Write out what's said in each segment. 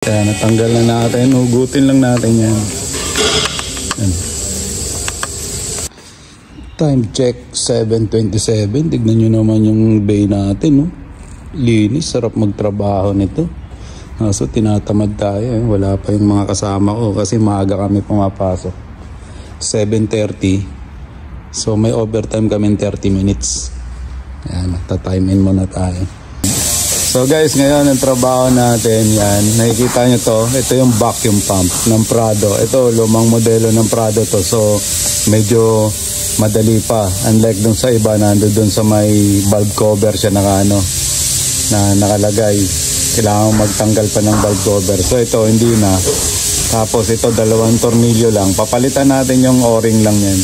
Kaya natanggal na natin, hugutin lang natin yan. Yan. Time check 7:27. Tignan nyo naman yung bay natin, no? Linis, sarap magtrabaho nito. So tinatamad tayo, eh. Wala pa yung mga kasama ko kasi maaga kami pumapasok. 7:30. So may overtime kami 30 minutes. Yan, magta-time in muna tayo. So guys, ngayon ang trabaho natin, yan, nakikita nyo to, ito yung vacuum pump ng Prado. Ito, lumang modelo ng Prado to, so medyo madali pa. Unlike dun sa iba, nandun dun sa may valve cover siya na nakalagay. Kailangan magtanggal pa ng valve cover. So ito, hindi na. Tapos ito, 2 tornilyo lang. Papalitan natin yung o-ring lang yan.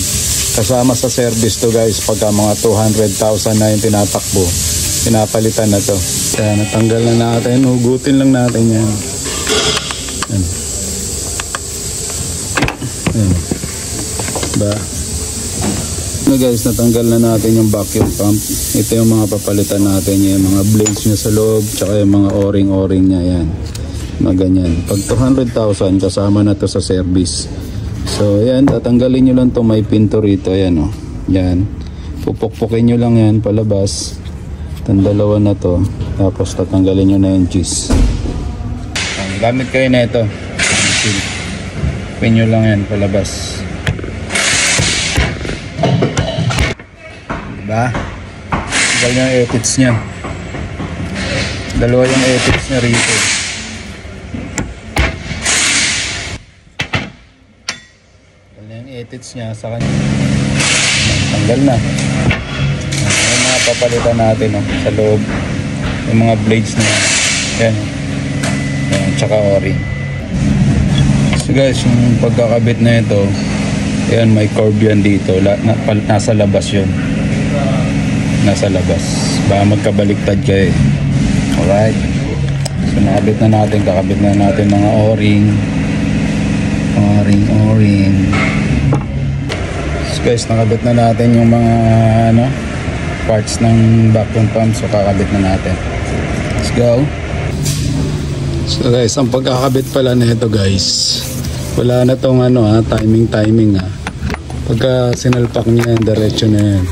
Kasama sa service to guys, pagka mga 200,000 na yung tinatakbo, pinapalitan na to. Kaya natanggal na natin, hugutin lang natin yan. Yan. Yan. Ba? No guys, natanggal na natin yung vacuum pump. Ito yung mga papalitan natin, yung mga blades niya sa loob, tsaka yung mga o-ring niya, yan. Mga ganyan. Pag 200,000, kasama na to sa service. So yan, tatanggalin nyo lang to, may pinto rito, yan o. Yan. Pupukpukin nyo lang yan, palabas. Itong dalawa na to, tapos tatanggalin nyo na yung cheese. Gamit kayo na ito. Pin nyo lang yan, palabas. Diba? Tanggal nyo yung etits nya. Dalawa yung etits nya rito. Etits niya sa kanya. Tanggal na. Yung mga papalitan natin, no, sa loob. Yung mga blades niya. Yan. Yan, tsaka o-ring. So guys, yung pagkakabit na ito, yan, may curve yan dito. Nasa labas yun. Nasa labas. Baka magkabaliktad kayo. Alright. So nakabit na natin. Kakabit na natin mga o-ring. O-ring. Guys, nakabit na natin yung mga parts ng vacuum pump, so kakabit na natin. Let's go. So guys, ang pagkakabit pala nito guys, wala na tong timing ha. Pagka sinalpak niya yan, diretso na yan.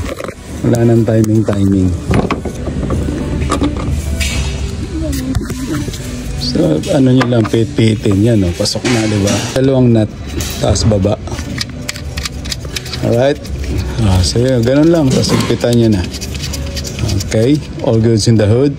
Wala nang timing. So nyo lang, pit-pitin yan, no? Pasok na, diba? Dalawang nut, taas baba. Alright. So yun, ganun lang. Tapos higpitan nyo na. Okay. All goods in the hood.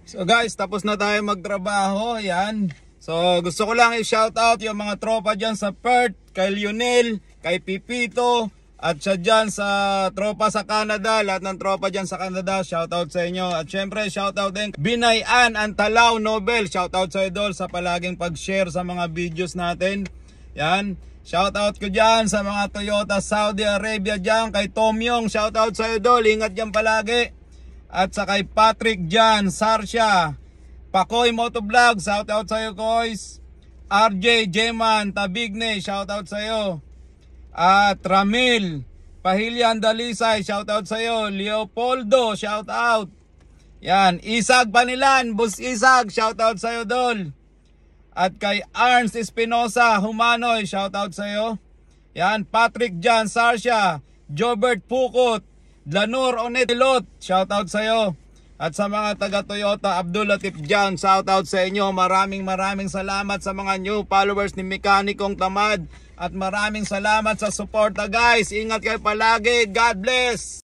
So guys, tapos na tayo magtrabaho. Yan. So gusto ko lang i-shoutout yung mga tropa dyan sa Perth, kay Lionel, kay Pipito, at siya dyan sa tropa sa Canada. Lahat ng tropa dyan sa Canada, shoutout sa inyo. At syempre, shoutout din Binayan Antalaw Nobel. Shoutout sa idol sa palaging pag-share sa mga videos natin. Yan. Shoutout ko dyan sa mga Toyota Saudi Arabia dyan. Kay Tomyong, shoutout sa idol. Ingat dyan palagi. At sa kay Patrick dyan, Sarsha, Pakoy Motovlog, shoutout sa iyo Koys. RJ Jeman Tabigne, shoutout sa iyo. At Ramil Pahilyan Dalisay, shoutout sa iyo. Leopoldo, shoutout. Yan, Isag Panilan, Bus Isag, shoutout sa iyo dol. At kay Arns Espinosa Humanoy, shoutout sa iyo. Yan, Patrick Jan Sarsha, Jobert Pukot, Lanur Onetilot, shoutout sa iyo. At sa mga taga Toyota, Abdul Latif Jan, shoutout sa inyo. Maraming salamat sa mga new followers ni Mekanikong Tamad. At maraming salamat sa suporta guys. Ingat kayo palagi. God bless.